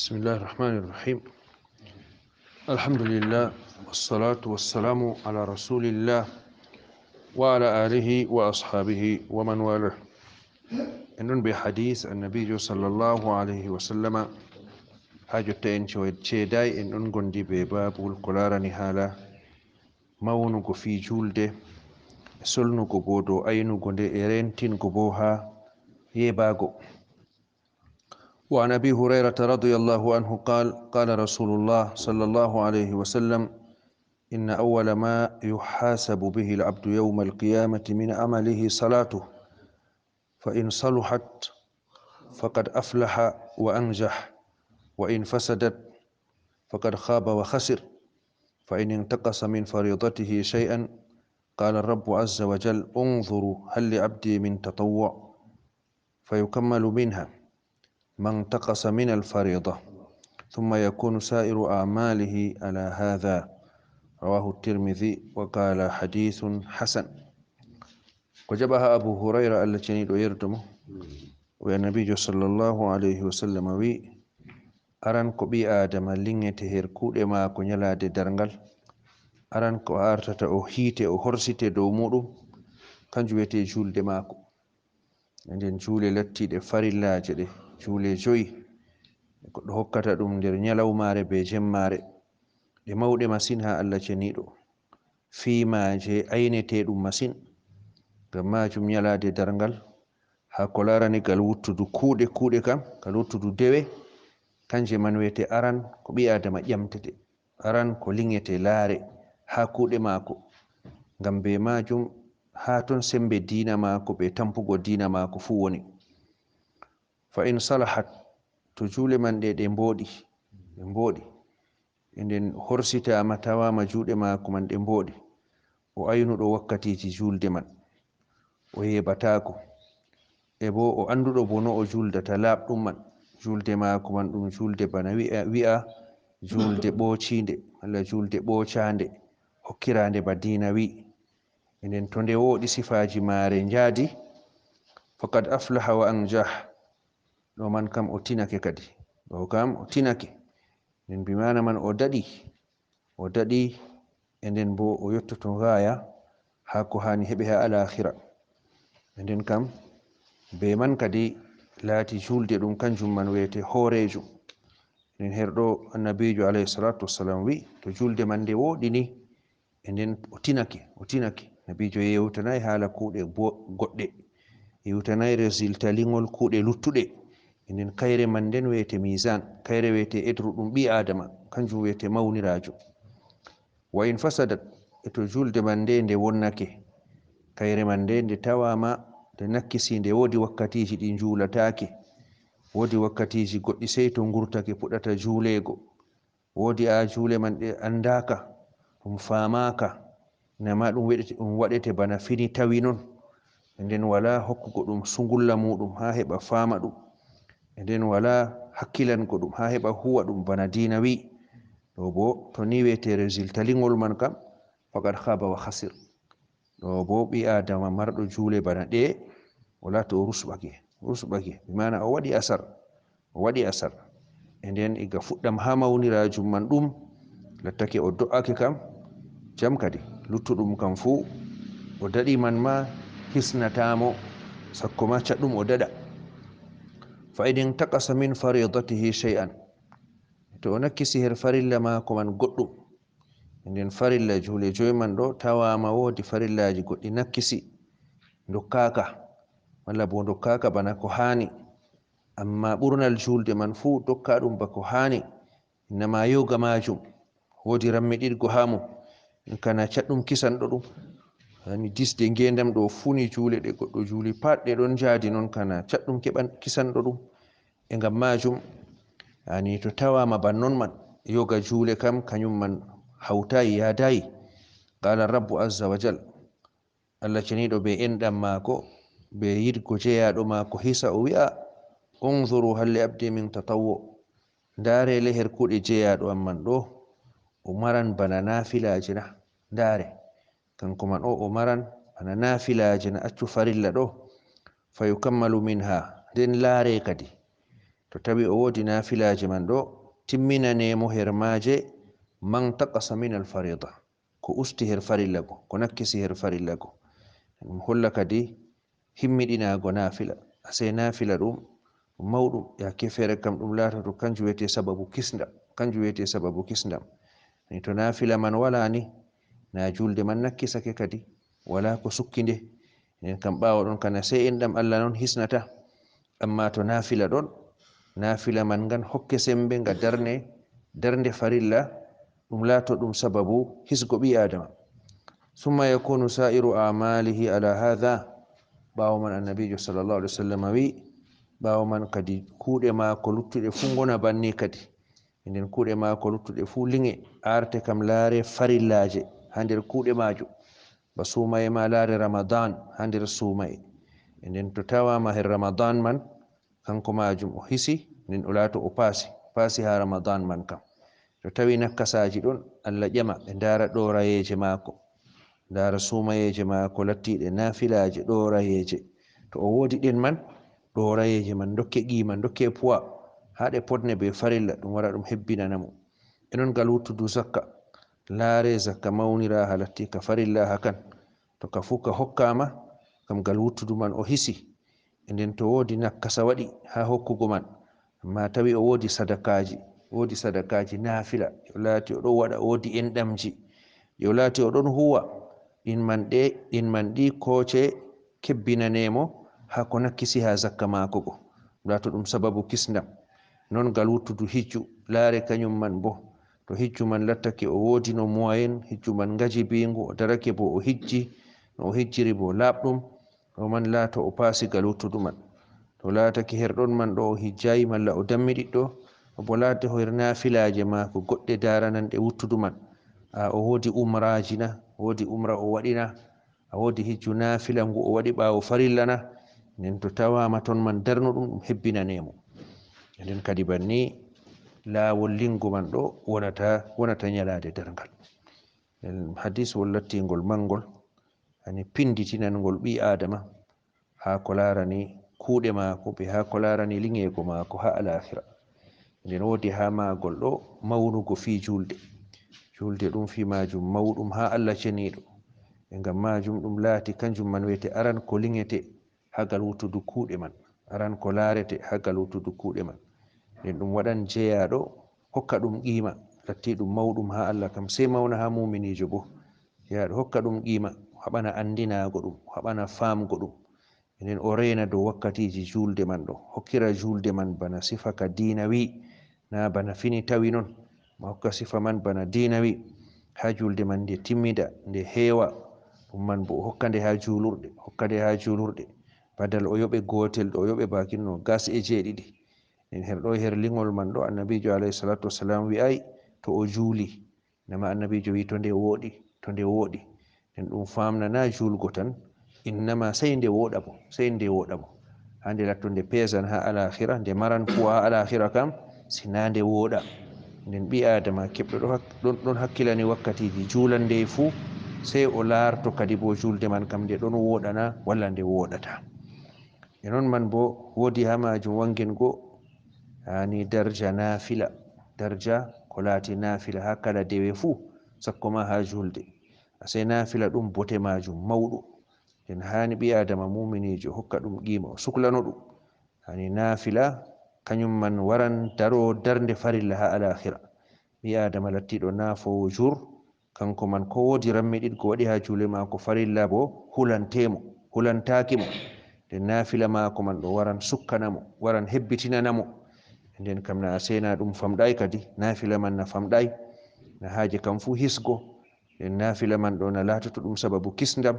بسم الله الرحمن الرحيم. الحمد لله والصلاة والسلام على رسول الله وعلى آله وأصحابه ومن والاه. إنن بحديث النبي صلى الله عليه وسلم حاجة إن شيداي إنن غندي بباب القرار نهالا مونغ في جولده سلنغ بودو أينغ دي إرنتين غبوها يباغو. وعن أبي هريرة رضي الله عنه قال قال رسول الله صلى الله عليه وسلم إن أول ما يحاسب به العبد يوم القيامة من عمله صلاته فإن صلحت فقد أفلح وأنجح وإن فسدت فقد خاب وخسر فإن انتقص من فريضته شيئا قال الرب عز وجل انظروا هل لعبدي من تطوع فيكمل منها ما انتقص من الفريضة ثم يكون سائر أعماله على هذا. رواه الترمذي وقال حديث حسن. وجبها أبو هريرة التي يردمه والنبي صلى الله عليه وسلم وي أران كو بي آدم لنغة هيركود ما كو نيلاد درنغال أران كو أرتتا أو هيتي أو هرسيتي دو مودو kanjum wiyete julde maako. Nden juule lattiɗe farillaje ɗe juule joyi ko ɗo hokkata ɗum nder nyalawmaare be jemmare ɗe mawɗe masin ha Allah ceniɗo fiimaje aynete ɗum masin. Ngam majum nyalade darngal ha ko larani gal wuttudu kuuɗe kam gal wuttudu dewe kanje man wiyete aran ko ɓi adama ƴamtete, aran ko lingete laare ha kuuɗe maako. Ngam be majum ha ton sembe diina maako be tampugo diina maako fu woni. Fa in salahat to juule man ɗe mboɗi nden horsitama tawama juuɗe maako man ɗe mboɗi o aynuɗo wakkatiji julde man o yebatako e bo o anduɗo bo no o juldata laaɓɗum man. Julde maako man ɗum julde bana wi'a julde ɓocinde walla julde ɓocande hokkirande ba diina wi. Nden to nde woɗi sifaji maare njaadi faqad aflaha wa anjah, ɗo man kam o tinake kadi, ɗo kam o tinake. Nden bimana man o daɗi e nden bo o yottoto gaya ha ko hani heɓe ha alakhira. Nden kam be man kadi laati julde ɗum kanjum man wiyete horejo. Nden herɗo annabijo alayhi salatu wassalam wi to julde man nde woɗi ni e nden o tinake nabijo yewtanai haala kuuɗe goɗɗe, yewtanai résultat lingol kuuɗe luttuɗe. Nden kayre man nden wiyete misan, kayre wiyete edru ɗum ɓi adama kanjum wiyete mawnirajo. Wa in fasadat e to julde man nde wonnake kayre man nde tawama nde nakkisi, nde wodi wakkatiji ɗi juulatake, wodi wakkatiji goɗɗi sey to ngurtake puɗata juulego, wodi juule man ɗe andaka ɗum famaka nama ɗum waɗete bana fini tawi non. Nden wala hokkugo ɗum sungulla muɗum ha heɓa fama ɗum, nden wala hakkilango ɗum ha heɓa huwa ɗum bana diina wi. ɗo bo to ni wiyete résultat lingol man kam faqad khaba wa khasir. ɗo bo ɓi adama marɗo juule bana ɗe o laati o rusɓake bimana o waɗi asar e nden iga fuɗɗam ha mawnirajum man ɗum lattake o do'ake kam jam kadi luttuɗum kam fu o daɗi man ma hisnatamo sakko ma caɗɗum o daɗa. Fa in taqasa min faridatihi shay'an, to o nakkisi her farilla mako man goɗɗum, nden farilla juule joyi man ɗo tawama wodi farillaji goɗɗi nakkisi dokkaka walla bo dokkaka bana ko hani, amma ɓurnal julde man fu dokka ɗum bako hani. Innama yoga majum wodi rammiɗirgo ha mum, kana caɗɗum kisanɗo ɗum hani disde ngendam ɗo funi juule ɗe goɗɗo juuli pat ɗe ɗon jaadi non, kana caɗɗum keɓan kisanɗo ɗum. E ngam majum hani to tawama bannon man yoga juule kam kañum man hawtayi yadayi. Qala rabbu azza wa jal, Allah ceniɗo be enɗam maako be yidgo jeyaɗo maako hisa o wi'a unzuru hal li abdi min tatawwu, ndaare le her kuuɗe jeyaɗo amman ɗo o maran bana nafilaje na, ndaare kanko man o maran bana nafilaje na accu farilla ɗo. Fa yukammalu minha, nden laare kadi to tawi o wodi nafilaji man ɗo timminanemo her maje man taqasa min alfarida, ko usti her farilla go, ko nakkisi her farilla go. ɗum holla kadi himmiɗinago nafila. Ase nafila ɗum mawɗum yake fere kam ɗum latoto kanjum wiyete sababu kisndam, kanjum wiyete sababu kisndam. ni to nafila man wala ni na julde man nakkisake kadi wala ko sukkinde, en kam ɓawo ɗon kana sai enɗam Allah non hisnata. amma to nafila ɗon, nafila man ngan hokke sembe nga darnde farilla, ɗum lato ɗum sababu hisgo ɓi adama. summa yakunu sa'iru amalihi ala hadha, ɓawo man annabijo sallallahu alaihi wasallam wi ɓawo man kadi kuuɗe maako luttuɗe fu gona banni kadi. nden kuuɗe maako luttuɗe fu linge arte kam laare farillaje ha nder kuuɗe majum, ba sumaye ma laare ramadan ha nder sumaye. nden to tawama her ramadan man kanko majum o hisi, nden o laato o paasi ha ramadan man kam. to tawi nakkasaji ɗon Allah ƴama ɓe ndara ɗorayeje maako, ndara sumayeje maako lattiɗe nafilaje ɗorayeje. to o wodi ɗen man ɗorayeje man dokke qima, dokke puwa haɗe podne be farilla, ɗum wara ɗum hebbinanamo. enon ngal wuttudu zakka, laare zakka mawnira ha latti ka farilla ha kan, to ka fu ka hokkama kam ngal wuttudu man o hisi. nden to wodi nakkasa waɗi ha hokkugo man, amma tawi o wodi sadakaji nafila, yo laati o ɗon waɗa, o wodi enɗamji, yo laati o ɗon huwa, ɗin man ɗi koce kebbinanemo ha ko nakkisi ha zakka mako go, lato ɗum sababu kisndam. non ngal wuttudu hijju, laare kañum man bo to hijju man lattake o wodi no moyen hijju man ngaji bingu, o darake bo o hijji, no o hijjiri bo labɗum, o man laato o paasi ngal wuttudu man. to laatake her ɗon man ɗo o hijjayi malla o dammi ɗiɗɗo, bo laata her nafilaje mako goɗɗe darananɗe wuttudu man. o wodi umraji na, wodi umra o waɗina, a wodi hijju nafila ngu o waɗi ɓawo farilla na, nden to tawama ton man darnuɗum ɗum hebbinanemo. nden kadi banni laawol lingu man ɗo wonata nyalade darngal. hadis wol lattingol mangol, ani pinditinangol ɓi adama ha ko larani kuuɗe maako be ha ko larani lingego maako ha alakhira. nden wodi ha magol ɗo mawnugo fi julde ɗum fi majum mawɗum ha Allah ceniɗo. ngam majum ɗum laati kanjum man wiyete aran ko lingete hagal wuttudu kuuɗe man, aran ko larete hagal wuttudu kuuɗe man. nden ɗum waɗan jeyaɗo hokka ɗum qima, latti ɗum mawɗum ha Allah kam sai mawna ha muminijo bo. jeyaɗo hokka ɗum qima, haɓana andinago ɗum, haɓana famgo ɗum. nden o rena dow wakkatiji julde man ɗo, hokkira julde man bana sifa ka dina wi, na bana fini tawi non, ma hokka sifa man bana dina wi. ha julde man nde timmida nde heewa, ɗum man bo o hokka nde ha julurɗe, badal o yoɓe gotel ɗo o yoɓe bakin no gas e jeeɗiɗi. nden her ɗo her lingol man ɗo annabijo alayhi salatu wassalam wi'ai to o juuli, nama annabijo wi to nde wooɗi. nden ɗum famnana julgo tan, innama sai nde woɗa bo, hande latto nde pesan ha alakhira, nde maran puwa ha alakhira kam sina nde woɗa. nden ɓi adama keɓɗo ɗon hakkilani wakkatiji julande fu, sai o larto kadi bo julde man kam nde ɗon woɗana walla nde woɗata. e non man bo wodi ha majum wangingo hani darja nafila, darja ko laati nafila ha kala dewe fu, sakko ma ha julde. sai nafila ɗum bote majum mawɗum, nden hani ɓi adama muminijo hokka ɗum qima, o suklano ɗum. hani nafila kañum man waran daro darnde farilla ha alakhira. ɓi adama lattiɗo nafowo jur, kanko man ko wodi rammiɗiɗgo waɗi ha juule mako farilla bo hulantakimo. nden nafila mako man ɗo waran sukkanamo, waran hebbitinanamo. nden kam na sena ɗum famɗai kadi, nafila man na famɗai, na haje kam fu hisgo. nden nafila man ɗo na latoto ɗum sababu kisndam.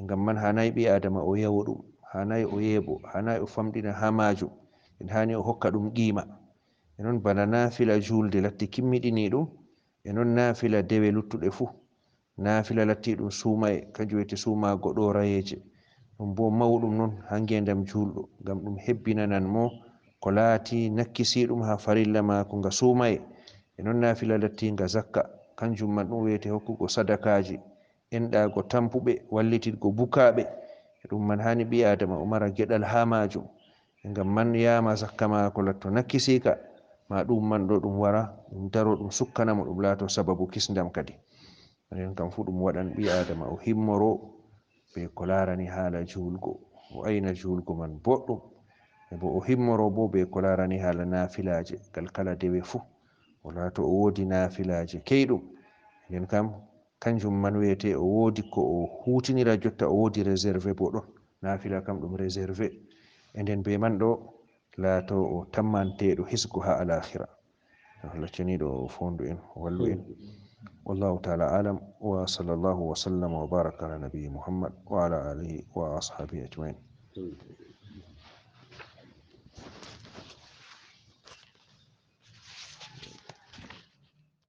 ngam man hanayi ɓi adama o yawo ɗum, hanayi o yeebo, hanayi o famɗina ha majum, en hani o hokka ɗum qima. e non bana nafila julde latti kimmiɗini ɗum, e non nafila dewe luttuɗe fu, nafila latti ɗum sumaye, kanjum wiyete sumago ɗorayeje, ɗum bo mawɗum non ha ngendam julɗo, ngam ɗum hebbinanan mo ko laati nakkisi ɗum ha farilla mako nga sumaye. e non nafila latti nga zakka, kanjum man ɗum wiyete hokkugo sadakaji, enɗago tampuɓe, wallititgo bukaɓe. ɗum man hani ɓi adama o mara geɗal ha majum. ngam man yama zakka mako latto nakkisika ma ɗum man ɗo ɗum wara ɗum daro ɗum sukkanamo ɗum laato sababu kisdam kadi. nden kam fu ɗum waɗan ɓi adama o himmoro be ko larani haala julgo, o ayna julgo man boɗɗum, e bo o himmoro bo be ko larani haala nafilaje gal kala dewe fu o laato o wodi nafilaje keyɗum. nden kam kanjum man wiyete o wodi ko o hutinira jotta o wodi réservé bo ɗon, nafila kam ɗum réservé, e nden be man ɗo laato o tammanteɗo hisgo ha alakhira. Allah ceniɗo o fondu en o wallu en. والله تعالى أعلم وصلى الله وسلم وبارك على نبي محمد وعلى آله وأصحابه أجمعين.